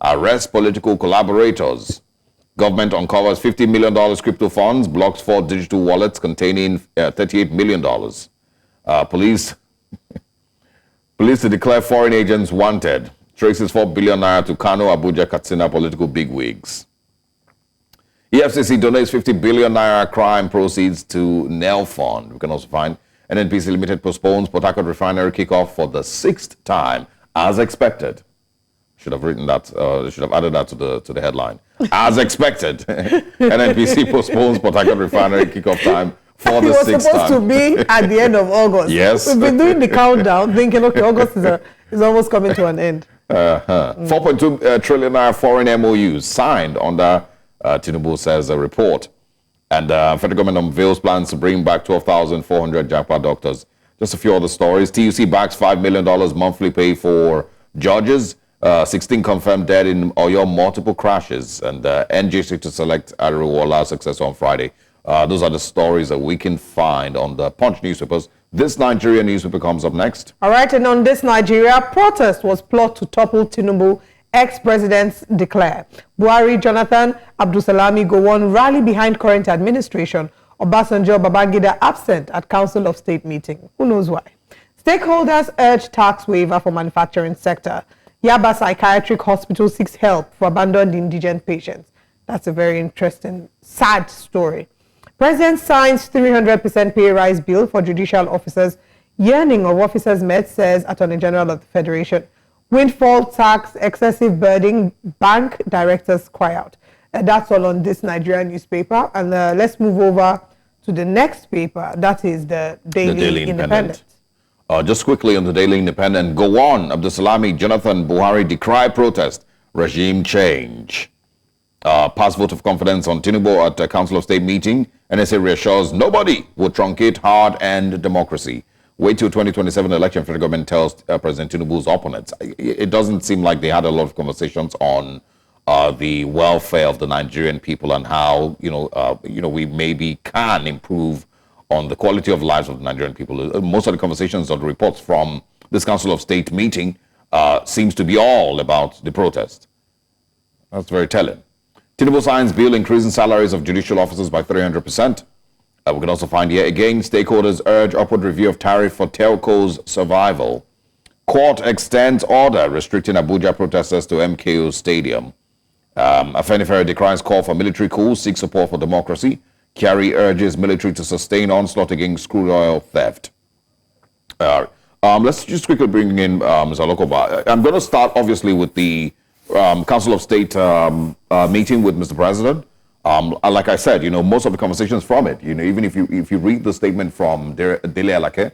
Arrests political collaborators. Government uncovers $50 million crypto funds, blocks 4 digital wallets containing $38 million. Police to declare foreign agents wanted. Traces 4 billion naira to Kano, Abuja, Katsina political bigwigs. EFCC donates 50 billion naira crime proceeds to Nel Fund. We can also find NNPC Limited postpones Port Harcourt refinery kickoff for the 6th time, as expected. Should have written that. Should have added that to the headline. As expected, NNPC postpones Port Harcourt refinery kickoff time for the 6th time. It was supposed to be at the end of August. Yes. We've been doing the countdown, thinking, okay, August is almost coming to an end. 4.2 trillion naira foreign MOUs signed under Tinubu, says a report. And federal government unveils plans to bring back 12,400 JAPA doctors. Just a few other stories. TUC backs $5 million monthly pay for judges. 16 confirmed dead in Oyo multiple crashes. And NJC to select Ariwola successor on Friday. Those are the stories that we can find on the Punch newspapers. This Nigerian newspaper comes up next. All right, and on This Nigeria, protest was plot to topple Tinubu, ex-presidents declare. Buhari, Jonathan, Abdulsalami Gowon rally behind current administration. Obasanjo, Babangida absent at Council of State meeting. Who knows why? Stakeholders urge tax waiver for manufacturing sector. Yaba Psychiatric Hospital seeks help for abandoned indigent patients. That's a very interesting, sad story. President signs 300% pay rise bill for judicial officers. Yearning of officers met, says Attorney General of the Federation. Windfall tax, excessive burden, bank directors cry out. That's all on This Nigerian newspaper. And let's move over to the next paper. That is the Daily Independent. Just quickly on the Daily Independent. Go on, Abdulsalami, Jonathan, Buhari decry protest, regime change. Pass vote of confidence on Tinubu at the Council of State meeting. NSA reassures nobody will truncate hard-earned democracy. Wait till 2027 election, federal government tells President Tinubu's opponents. It doesn't seem like they had a lot of conversations on the welfare of the Nigerian people and how we maybe can improve on the quality of lives of the Nigerian people. Most of the conversations or the reports from this Council of State meeting seems to be all about the protest. That's very telling. Tinubu signs bill increasing salaries of judicial officers by 300%. We can also find here again, stakeholders urge upward review of tariff for telco's survival. Court extends order restricting Abuja protesters to MKO Stadium. Afenifere declines call for military coup, seeks support for democracy. Kyari urges military to sustain onslaught against crude oil theft. Let's just quickly bring in Ms. Olokoba. I'm going to start, obviously, with the Council of State meeting with Mr. President. Like I said, most of the conversations from it, even if you read the statement from Dele Alake,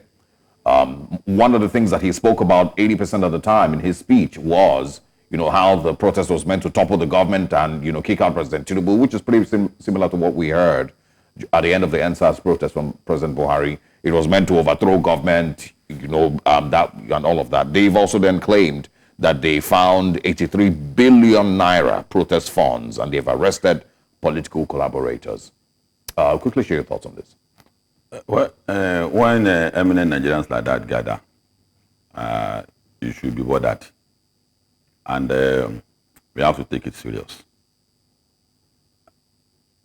one of the things that he spoke about 80% of the time in his speech was, how the protest was meant to topple the government and, kick out President Tinubu, which is pretty similar to what we heard at the end of the NSAS protest from President Buhari. It was meant to overthrow government, that and all of that. They've also then claimed that they found 83 billion naira protest funds and they've arrested political collaborators. Quickly share your thoughts on this. When eminent Nigerians like that gather, you should be bothered. And we have to take it serious.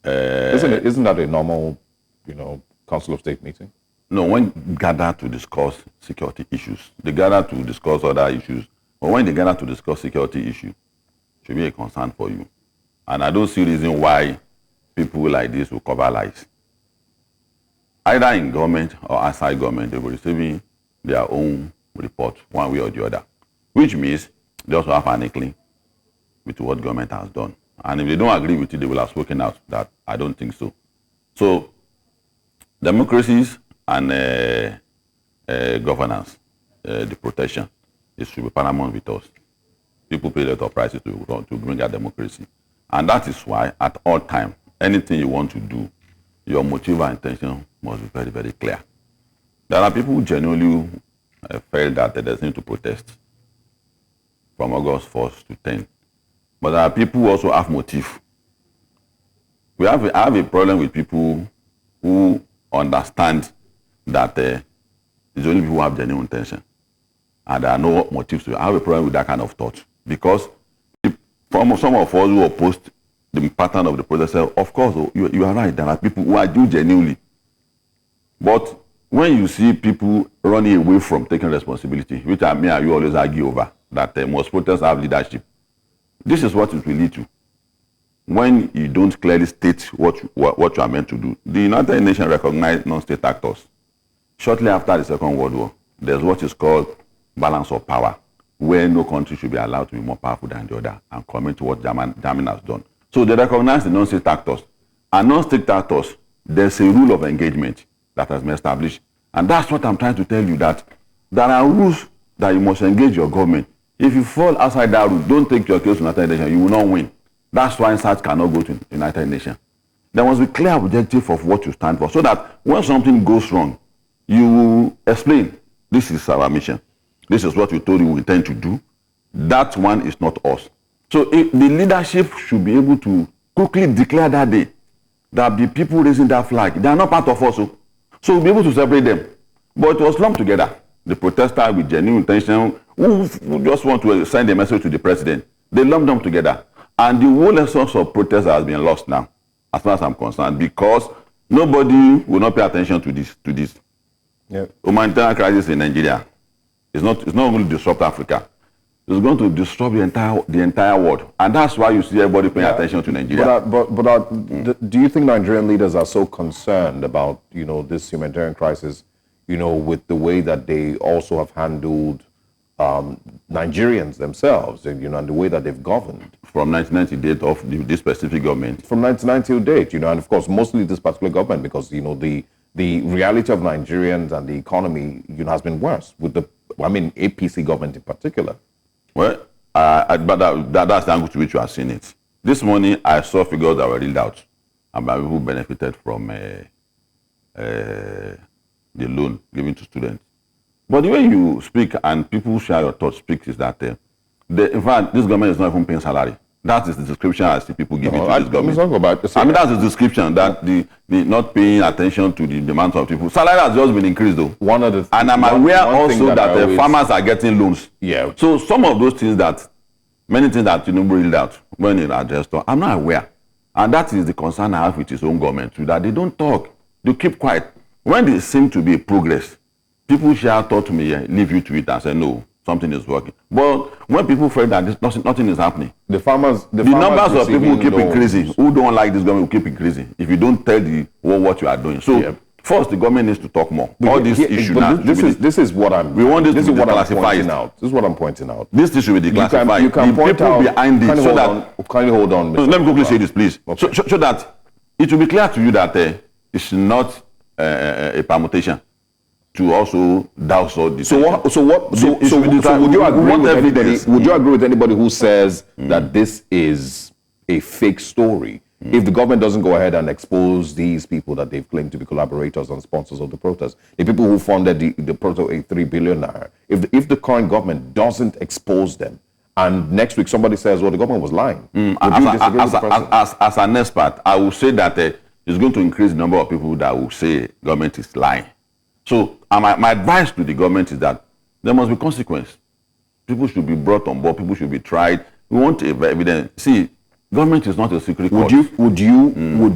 Isn't that a normal, Council of State meeting? No, when they gather to discuss security issues, they gather to discuss other issues. But when they gather to discuss security issues, it should be a concern for you. And I don't see reason why people like this will cover lies. Either in government or outside government, they will be receiving their own report one way or the other, which means they also have an inkling with what government has done. And if they don't agree with it, they will have spoken out that I don't think so. So, democracies and governance, the protection, it should be paramount with us. People pay a lot of prices to bring our democracy. And that is why, at all times, anything you want to do, your motive and intention must be very, very clear. There are people who genuinely felt that there's need to protest from August 1st to 10th. But there are people who also have motive. I have a problem with people who understand that it's only people who have genuine intention and there are no motives to it. I have a problem with that kind of thought because from some of us who opposed the pattern of the protest, of course, you are right. There are people who are doing genuinely. But when you see people running away from taking responsibility, which me and you always argue over, that most protests have leadership, this is what it will lead to. When you don't clearly state what you are meant to do. The United Nations recognized non-state actors. Shortly after the Second World War, there's what is called balance of power, where no country should be allowed to be more powerful than the other and commit to what Germany has done. So they recognize the non-state actors. And non-state actors, there's a rule of engagement that has been established. And that's what I'm trying to tell you, that there are rules that you must engage your government. If you fall outside that rule, don't take your case to United Nations, you will not win. That's why SAT cannot go to United Nations. There must be clear objective of what you stand for, so that when something goes wrong, you will explain, this is our mission. This is what we told you we intend to do. That one is not us. So the leadership should be able to quickly declare that day that the people raising that flag, they are not part of us. So we'll be able to separate them. But it was lumped together. The protesters with genuine intention, who just want to send a message to the president, they lumped them together. And the whole essence of protest has been lost now, as far as I'm concerned, because nobody will not pay attention to this. Yeah. Humanitarian crisis in Nigeria is not going to disrupt Africa. It's going to disrupt the entire world, and that's why you see everybody paying attention to Nigeria. But do you think Nigerian leaders are so concerned about this humanitarian crisis, with the way that they also have handled Nigerians themselves, and the way that they've governed from 1990 date of this specific government? From 1990 date, and of course mostly this particular government, because the reality of Nigerians and the economy has been worse with the APC government in particular. Well, but that's the angle to which you are seeing it. This morning, I saw figures that were read out about people who benefited from the loan given to students. But the way you speak and people share your thoughts speak is that, in fact, this government is not even paying salary. That is the description I see people giving to this government. That's the description, that the not paying attention to the demands of people. Salary has just been increased, though. And I'm aware also that the farmers are getting loans. Yeah. So some of those things many things that Tinubu read out when he addressed, I'm not aware. And that is the concern I have with his own government too, that they don't talk. They keep quiet. When there seem to be progress, people share thought to me, leave you to it and say, no, something is working. But when people feel that nothing is happening, the numbers of people who keep increasing, who don't like this government will keep increasing if you don't tell the world what you are doing. So first, the government needs to talk more. All this issue now. This is what I'm. We want this is to be what I'm declassified. pointing out. This is what I'm pointing out. This issue will be declassified. You can point people out, behind it, so that. Can you hold on? No, let me quickly say this, please. Okay. So that it will be clear to you that it's not a permutation to also douse all this. So would you agree with anybody? Would you agree with anybody who says that this is a fake story? If the government doesn't go ahead and expose these people that they've claimed to be collaborators and sponsors of the protest, the people who funded the protest, 3 billion naira, if the current government doesn't expose them, and next week somebody says, well, the government was lying, would you disagree with the person? As an expert, I will say that it's going to increase the number of people that will say government is lying. So my advice to the government is that there must be consequence. People should be brought on board. People should be tried. We want evidence. See, government is not a secret court. Would you? No.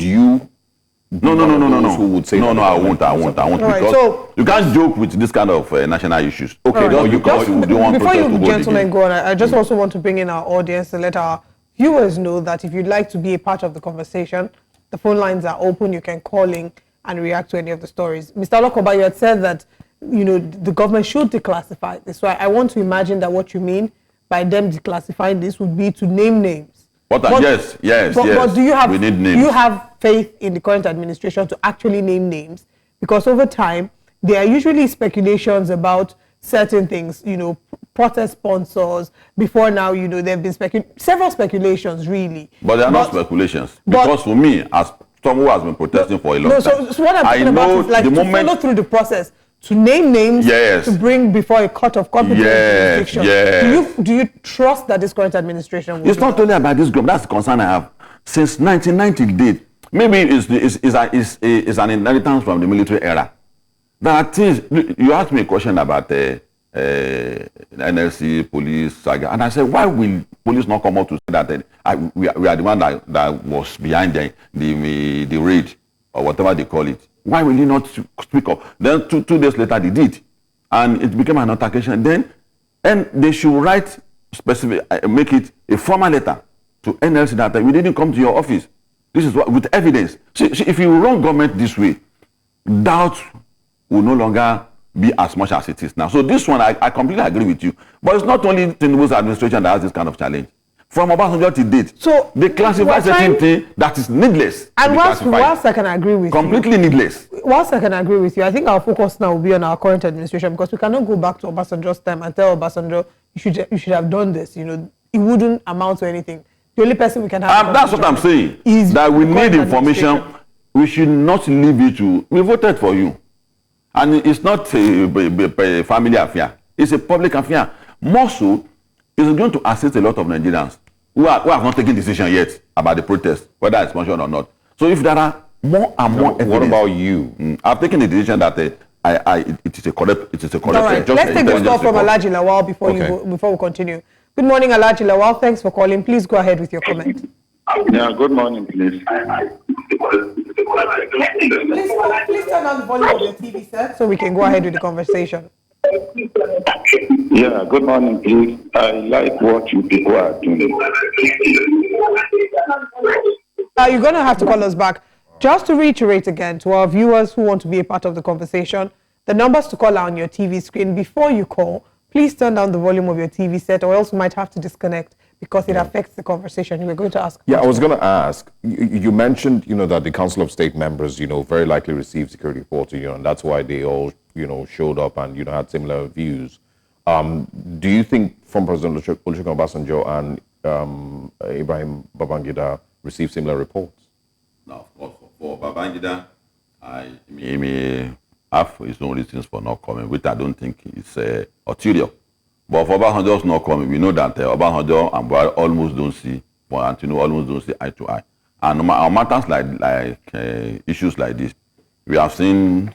Who would say no, I won't. Right, because so you can't joke with this kind of national issues. Okay, right. Before you gentlemen go on, I just also want to bring in our audience to let our viewers know that if you'd like to be a part of the conversation, the phone lines are open. You can call in and react to any of the stories. Mr. Olokoba, you had said that the government should declassify this. So I want to imagine that what you mean by them declassifying this would be to name names. Yes. But do you have we need names. Do you have faith in the current administration to actually name names? Because over time there are usually speculations about certain things. Protest sponsors. Before now, there have been several speculations, really. But they are not speculations. Because for me, as someone who has been protesting for a long time, so what I'm talking about is like follow through the process, to name names, to bring before a court of competent jurisdiction. Do you trust that this current administration will? It's not only about this group. That's the concern I have. Since 1990 date, maybe it's an inheritance from the military era. There are things. You asked me a question about NLC, police, saga. And I said, why will police not come out to say that we are the one that was behind the raid or whatever they call it? Why will you not speak up? Then two days later they did, and it became an altercation. And they should write specific, make it a formal letter to NLC that we didn't come to your office. This is what, with evidence. See, if you run government this way, doubt will no longer be as much as it is now. So this one, I completely agree with you. But it's not only Tinubu's administration that has this kind of challenge. From Obasanjo to date, so they classify certain thing that is needless. And whilst I can agree with completely needless. Whilst I can agree with you, I think our focus now will be on our current administration, because we cannot go back to Obasanjo's time and tell Obasanjo you should have done this. It wouldn't amount to anything. The only person we can have. That's what I'm saying. Is that we need information. We should not leave it to. We voted for you, and it's not a family affair. It's a public affair. More so, it's going to assist a lot of Nigerians who have not taken decision yet about the protest, whether it's mentioned or not. So if there are more and more evidence, what about you? I've taken the decision that it is a correct. All right. Let's take the call from Alhaji Lawal before we continue. Good morning, Alhaji Lawal. Thanks for calling. Please go ahead with your comment. Yeah, good morning, please. Please turn on the volume of your TV set so we can go ahead with the conversation. Yeah, good morning, please. I like what you people are doing. You're going to have to call us back. Just to reiterate again to our viewers who want to be a part of the conversation, the numbers to call are on your TV screen. Before you call, please turn down the volume of your TV set, or else you might have to disconnect because it affects the conversation. You were going to ask. Yeah, I was going to ask. You mentioned, that the Council of State members, very likely received security reports, and that's why they all, showed up and, had similar views. Do you think from President Olusegun Obasanjo and Ibrahim Babangida received similar reports? No, of course. For Babangida, he may have his own reasons for not coming, which I don't think is ulterior. But for Obasanjo's not coming, we know that Obasanjo and Buhari almost don't see, and Tinubu almost don't see eye to eye. And on matters like issues like this, we have seen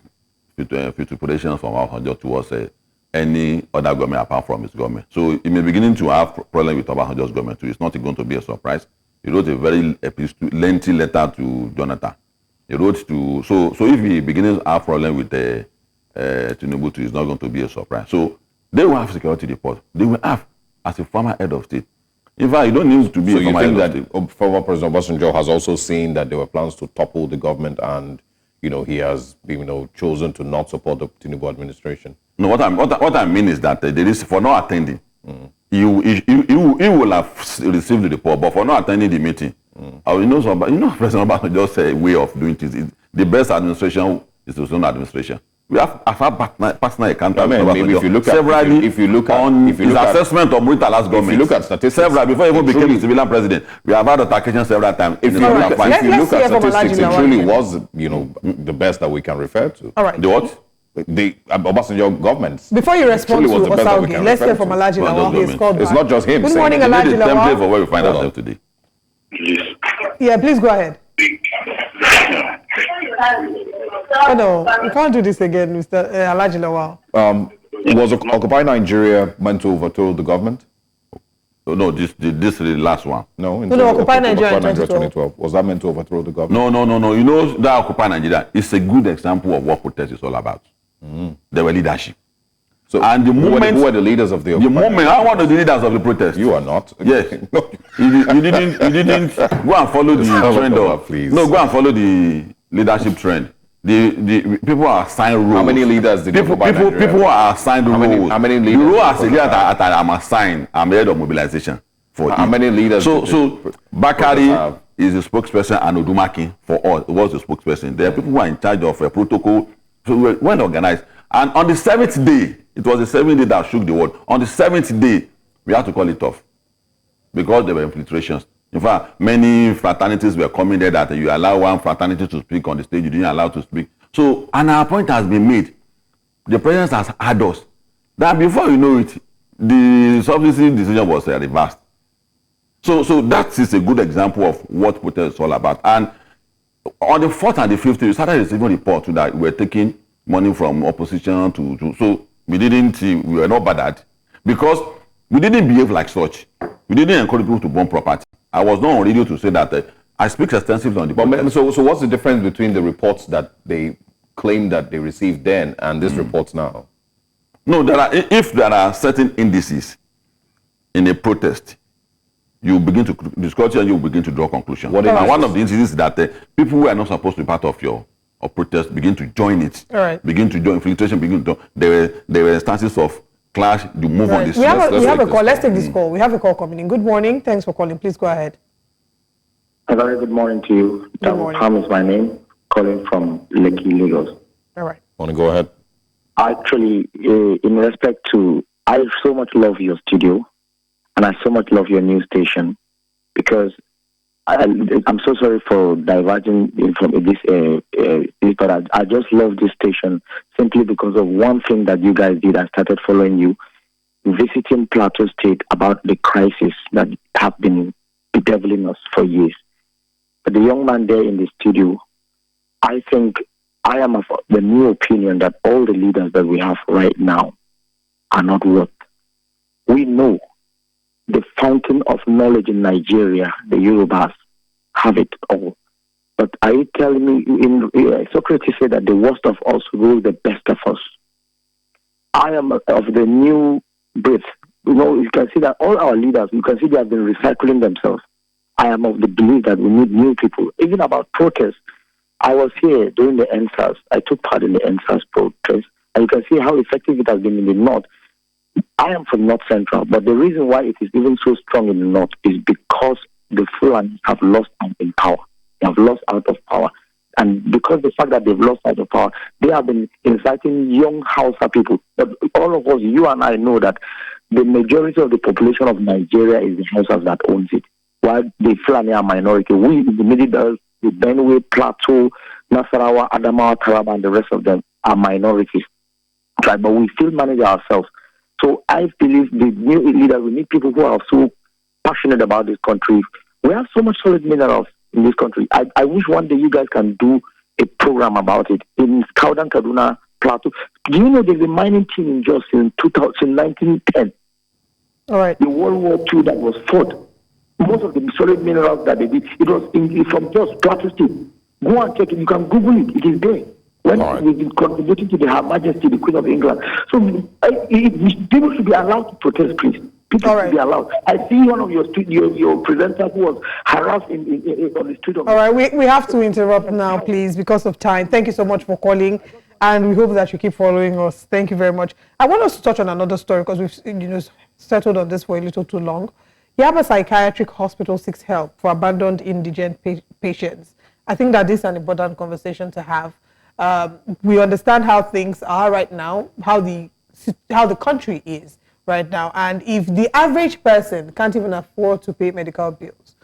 futurizations from Obasanjo towards any other government apart from his government. So he may be beginning to have problem with Obasanjo's government too. It's not going to be a surprise. He wrote a very lengthy letter to Jonathan. He wrote to so if he begins to have problem with Tinubu too, it's not going to be a surprise. So they will have security report. They will have as a former head of state. In fact, you don't need to be a former head of state. So you think that former President Obasanjo has also seen that there were plans to topple the government, and he has chosen to not support the Tinubu administration? No, what I mean is that there is, for not attending, he will have received the report, but for not attending the meeting, President Obasanjo just a way of doing things. The best administration is his own administration. We have personal accountability. Maybe if you look at his assessment of Muritala's government, if you look at statistics, several before he even became the civilian president, we have had altercation several times. If you look at statistics, it truly was the best that we can refer to. All right. The what? The Obasanjo government. Before you respond to Osaugi, let's hear from Alhaji Lawal. It's not just him. Good morning, Alhaji Lawal. Template for where we find ourselves today. Yeah, please go ahead. Oh, no, we can't do this again, Mr. Alhaji Lawal. Was Occupy Nigeria meant to overthrow the government? No, this is the last one. No, Occupy Nigeria in 2012. Was that meant to overthrow the government? No. That Occupy Nigeria is a good example of what protest is all about. There were leadership. So, and the moment, who were the leaders of the moment? I want the leaders of the protest. You are not. Yes. No. You didn't go and follow the trend. Please. No, go and follow the leadership trend. The people are assigned roles. How many leaders did people are assigned roles. How many leaders? The role as a leader that I'm assigned, I'm head of mobilization for how many leaders? So Bakari is the spokesperson, and Odumaki for all was the spokesperson. There are people who are in charge of a protocol. So we were well organized. And on the 7th day, it was the 7th day that shook the world. On the 7th day, we had to call it off because there were infiltrations. In fact, many fraternities were coming there that you allow one fraternity to speak on the stage, you didn't allow to speak. So, and our point has been made. The president has had us that before you know it, the subsidy decision was reversed. So that is a good example of what protest is all about. And on the 4th and the 5th, we started receiving reports that we were taking money from opposition to so we were not bad because we didn't behave like such. We didn't encourage people to burn property. I was not on radio to say that I speak extensively on the protest. So what's the difference between the reports that they claim that they received then and these reports now? No, if there are certain indices in a protest, you begin to discuss and you begin to draw conclusions. And one of the indices is that people who are not supposed to be part of your protest begin to join it. All right. Begin to join infiltration. There were instances of clash. You move on this. We have a call. Let's take this call. We have a call coming in. Good morning. Thanks for calling. Please go ahead. A very good morning to you. Good morning. Pam is my name, calling from Lekki, Lagos. All right. Want to go ahead? Actually, in respect to, I so much love your studio, and I so much love your news station, because I'm so sorry for diverging from this, but I just love this station simply because of one thing that you guys did. I started following you, visiting Plateau State about the crisis that have been bedeviling us for years. But the young man there in the studio, I think I am of the new opinion that all the leaders that we have right now are not worth. We know the fountain of knowledge in Nigeria, the Yorubas, have it all. But are you telling me, Socrates said that the worst of us rule the best of us. I am of the new breath. You can see that all our leaders, you can see they have been recycling themselves. I am of the belief that we need new people. Even about protests, I was here during the NSAS. I took part in the NSAS protest, and you can see how effective it has been in the north. I am from North Central, but the reason why it is even so strong in the north is because the Fulani have lost out in power. They have lost out of power. And because the fact that they've lost out of power, they have been inciting young Hausa people. But all of us, you and I, know that the majority of the population of Nigeria is the Hausas that owns it, while the Fulani are minority. We in the middle belt, the Benue, Plateau, Nasarawa, Adamawa, Taraba, and the rest of them are minorities. Right? But we still manage ourselves. So I believe the new leaders, we need people who are so passionate about this country. We have so much solid minerals in this country. I wish one day you guys can do a program about it. In Kaudan, Kaduna, Plateau. Do you know there's a mining team in Jos in 1910? All right. The World War II that was fought. Most of the solid minerals that they did, it was from Jos, Plateau State. Go and check it. You can Google it. It is there. When we've been contributing to Her Majesty, the Queen of England. So people should be allowed to protest, please. People should be allowed. I see one of your presenters who was harassed on the street. All right, we have to interrupt now, please, because of time. Thank you so much for calling, and we hope that you keep following us. Thank you very much. I want us to touch on another story because we've settled on this for a little too long. Yaba Psychiatric Hospital seeks help for abandoned indigent patients. I think that this is an important conversation to have. We understand how things are right now, how the country is right now, and if the average person can't even afford to pay medical bills,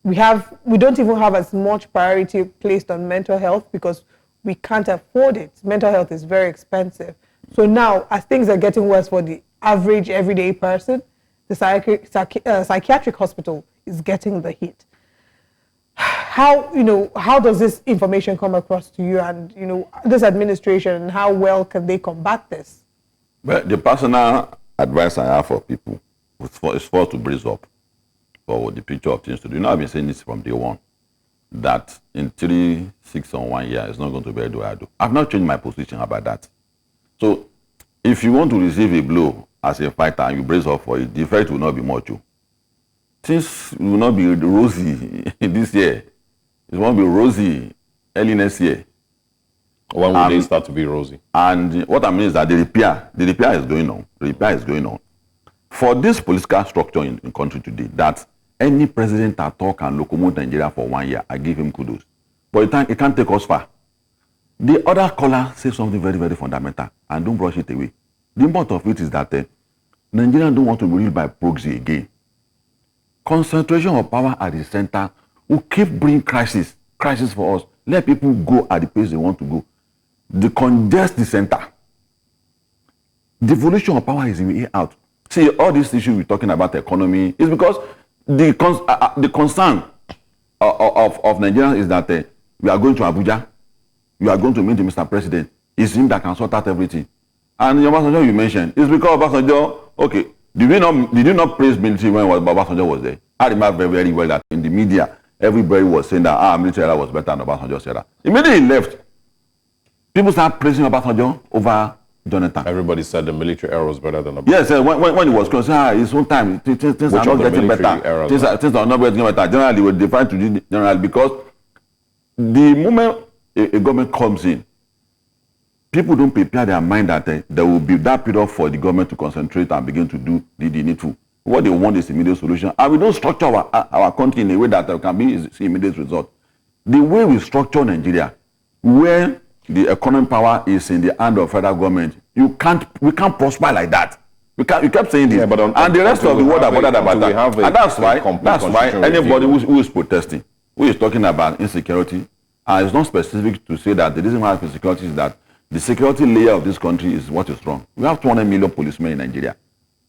we don't even have as much priority placed on mental health because we can't afford it. Mental health is very expensive. So now, as things are getting worse for the average everyday person, the psychiatric hospital is getting the hit. How does this information come across to you, and this administration, and how well can they combat this? Well, the personal advice I have for people is for to brace up for the picture of things to do. I've been saying this from day one, that in 3, 6, or 1 year, it's not going to be a do. I've not changed my position about that. So, if you want to receive a blow as a fighter and you brace up for it, the effect will not be much. Things will not be rosy this year. It won't be rosy early next year. When will they start to be rosy? And what I mean is that the repair is going on. The repair is going on. For this political structure in country today, that any president at all can locomote Nigeria for 1 year, I give him kudos. But it can't take us far. The other caller says something very, very fundamental, and don't brush it away. The important of it is that Nigerians don't want to be ruled by proxy again. Concentration of power at the center will keep bringing crisis for us. Let people go at the pace they want to go. Decongest the center. Devolution of power is in the way out. See, all these issues we're talking about economy is because the concern of Nigerians is that we are going to Abuja, we are going to meet the Mr. President. It's him that can sort out everything. And Obasanjo you mentioned, it's because Obasanjo, okay, did you not praise military when Obasanjo was there? I remember very, very well that in the media, everybody was saying that military era was better than Obasanjo's era. Immediately he left, people started praising Obasanjo over Jonathan. Everybody said the military era was better than Obasanjo. Yes, when he was concerned, his own time, things are not getting better. Things are not getting better. Generally, we define to do generally because the moment a government comes in, people don't prepare their mind that there will be that period for the government to concentrate and begin to do the needful. What they want is immediate solution. And we don't structure our country in a way that there can be immediate result. The way we structure Nigeria, where the economic power is in the hand of federal government, we can't prosper like that. You kept saying this, but and the rest of the world are bothered about that. And that's why anybody who is protesting, who is talking about insecurity, and it's not specific to say that the reason why insecurity is that the security layer of this country is what is wrong. We have 200 million policemen in Nigeria.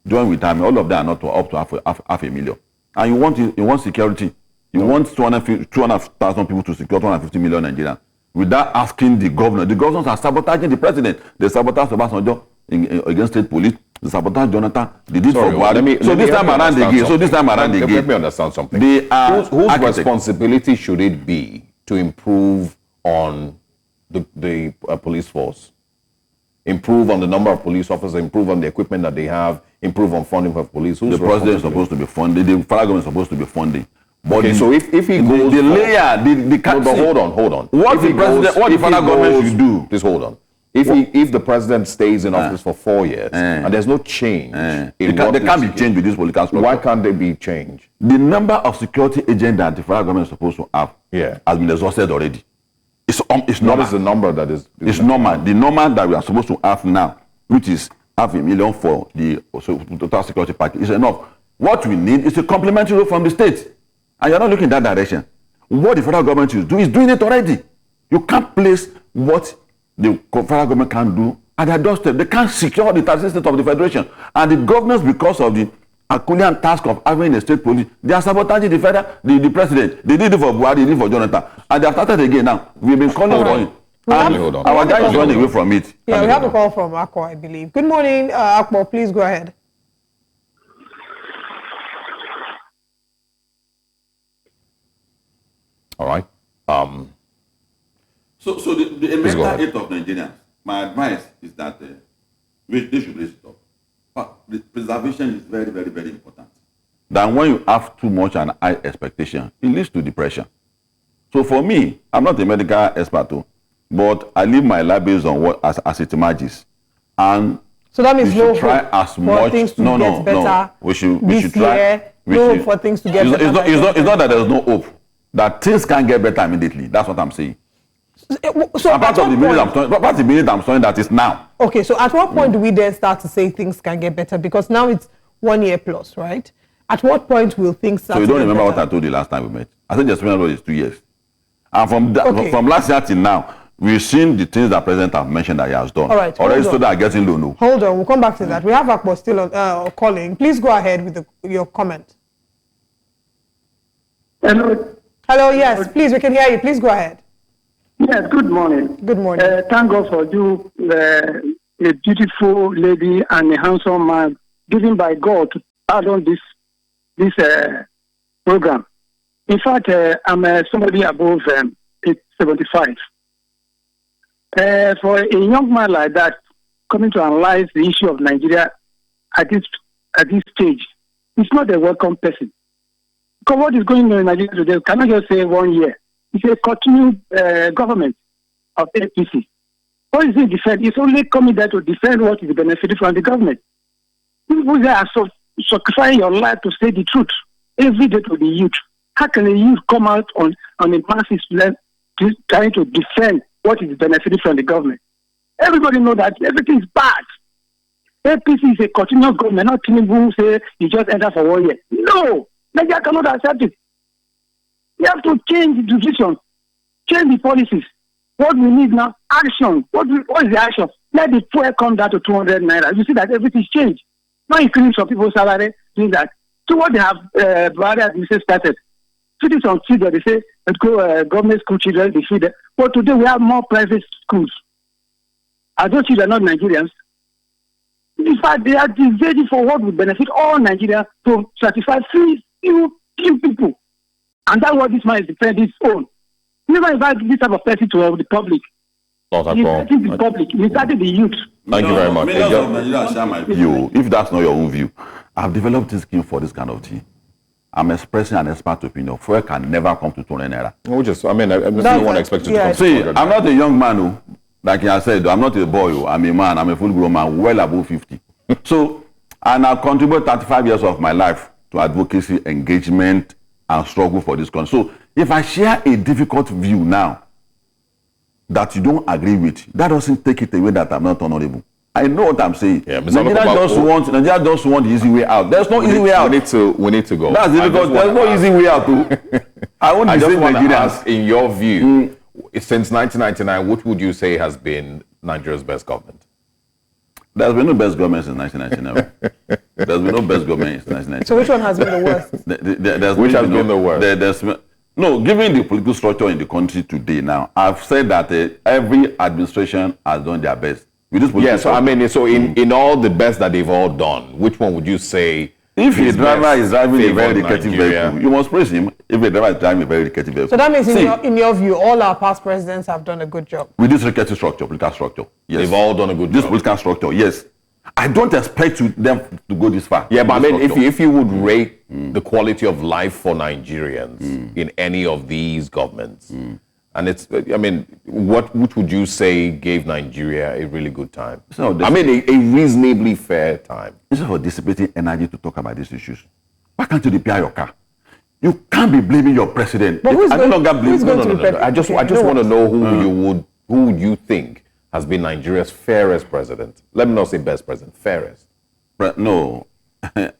Join with time, all of them are not up to half a million. And you want security. You want 200,000 people to secure 250 million Nigerians without asking the governor. The governors are sabotaging the president. They sabotage Obasanjo against state police. They sabotage Jonathan. They did for Buhari. So this time around again. Let me understand something. Whose responsibility should it be to improve on the police force? Improve on the number of police officers, improve on the equipment that they have, improve on funding for police. The president is supposed to be funding. The federal government is supposed to be funding. But okay, so if he goes the layer, but hold on. What the federal government should do? Just hold on. If the president stays in office for 4 years and there's no change, there can't be change with this political structure. Why can't there be change? The number of security agents that the federal government is supposed to have has been exhausted already. It's normal. What is the number that is? It's normal. The number that we are supposed to have now, which is 500,000 for the total security package, is enough. What we need is a complementary role from the state. And you're not looking in that direction. What the federal government is doing it already. You can't place what the federal government can do at their doorstep. They can't secure the taxing state of the federation. And the governors, because of the Herculean task of having a state police, they are sabotaging the president. They did it for Buhari, they did it for Jonathan. And they have started again now. We've been calling for it. Our guy is running away from it. Yeah, we have a call from Akko, I believe. Good morning, Akko. Please go ahead. All right. So the mental health of Nigerians, my advice is that they should raise it up. But the preservation is very, very, very important. Then when you have too much and high expectation, it leads to depression. So for me, I'm not a medical expert, but I live my life based on what as it emerges. And so that means we should try as much. Things to get better. We should try. For things to get better. It's not that there's no hope. That things can get better immediately. That's what I'm saying. So part of the minute I'm saying that is now. Okay, so at what point do we then start to say things can get better? Because now it's 1 year plus, right? At what point will things start? So you don't remember what I told you last time we met? I think the experience is 2 years. And from last year till now, we've seen the things that President have mentioned that he has done. All right. Already so that are getting low now. Hold on, we'll come back to that. We have Akbo still on, calling. Please go ahead with your comment. Hello, yes, please, we can hear you. Please go ahead. Yes, good morning. Good morning. Thank God for you, a beautiful lady and a handsome man given by God to add on this program. In fact, I'm somebody above 75. For a young man like that, coming to analyze the issue of Nigeria at this stage, it's not a welcome person. Because what is going on in Nigeria today, cannot just say 1 year. It's a continued government of APC. What is it defend? It's only coming there to defend what is benefited from the government. People there are sacrificing your life to say the truth every day to the youth. How can the youth come out on a massive level trying to defend what is benefited from the government? Everybody knows that everything is bad. APC is a continuous government, not Tinubu say you just enter for 1 year. No! Nigeria cannot accept it. We have to change the decision, change the policies. What we need now, action. What is the action? Let the fuel come down to 200 naira. You see that everything's changed. Not increasing some people's salary, doing that. So what they have, Buhari administration started. Cities on children, they say, let's go government school children, they feed them. But today we have more private schools. Are those children not Nigerians? In fact, they are ready for what will benefit all Nigeria to satisfy few people. And that's what this man is defending his own. Never invite this type of person to the public. Not at He's all. the public. He's the youth. Thank you very much. Millions of Nigerians share my view. If that's not your own view, I've developed this scheme for this kind of thing. I'm expressing an expert opinion. Fuel can never come to 200 naira. I don't want to expect you to come. See, I'm not a young man who, like I said, I'm not a boy who, I'm a man, I'm a full grown man, well above 50. So, and I've contributed 35 years of my life to advocacy, engagement, and struggle for this country. So, if I share a difficult view now that you don't agree with, that doesn't take it away that I'm not honorable. I know what I'm saying. Yeah, Nigeria just want the easy way out. There's no easy way out. We need to go. That's difficult. There's no easy way out too. I just want to ask, in your view, since 1999, what would you say has been Nigeria's best government? There's been no best government since 1999. There's been no best government since 1999. So which one has been the worst? Which has been the worst? No, given the political structure in the country today now, I've said that every administration has done their best. Yes, so I mean, so in all the best that they've all done, which one would you say? If a driver is driving a very rickety vehicle, you must praise him. If a driver is driving a very rickety vehicle. So that means, in your view, all our past presidents have done a good job. With this rickety structure, political structure, yes. They've all done a good job. This political structure, yes. I don't expect them to go this far. Yeah, but I mean, if you would rate the quality of life for Nigerians in any of these governments, and it's, I mean, which would you say gave Nigeria a really good time? I mean, a reasonably fair time. Instead of dissipating energy to talk about these issues, why can't you repair your car? You can't be blaming your president. But I just want to know who would you think has been Nigeria's fairest president? Let me not say best president, fairest. No.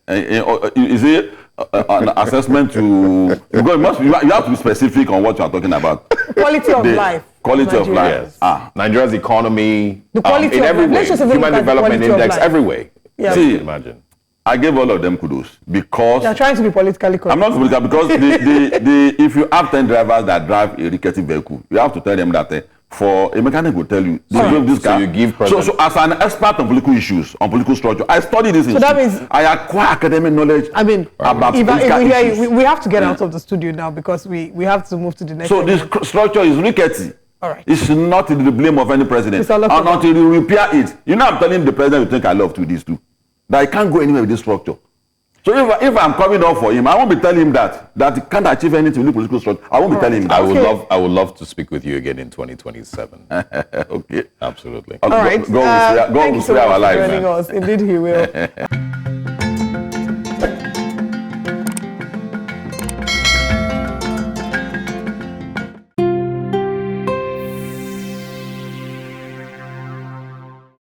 Is it an assessment to... Because you have to be specific on what you are talking about. Quality of life. Quality of life. Yes. Nigeria's economy, the quality in every way, human development index, every way. Yeah. See, imagine. I gave all of them kudos because... You're trying to be politically correct. I'm not political because if you have 10 drivers that drive a rickety vehicle, you have to tell them that for a mechanic will tell you, this car. So you give so as an expert on political issues, on political structure, I study this. So that means I acquire academic knowledge. I mean, about we have to get out of the studio now because we have to move to the next. So this structure is rickety. All right. It's not the blame of any president. And until you repair it, you know, I'm telling the president you think I love to this too. That I can't go anywhere with this structure. So if I'm coming up for him, I won't be telling him that he can't achieve anything with the political structure. I won't be telling him that. I would love to speak with you again in 2027. Okay. Absolutely. All right. Go with our lives. Indeed, he will.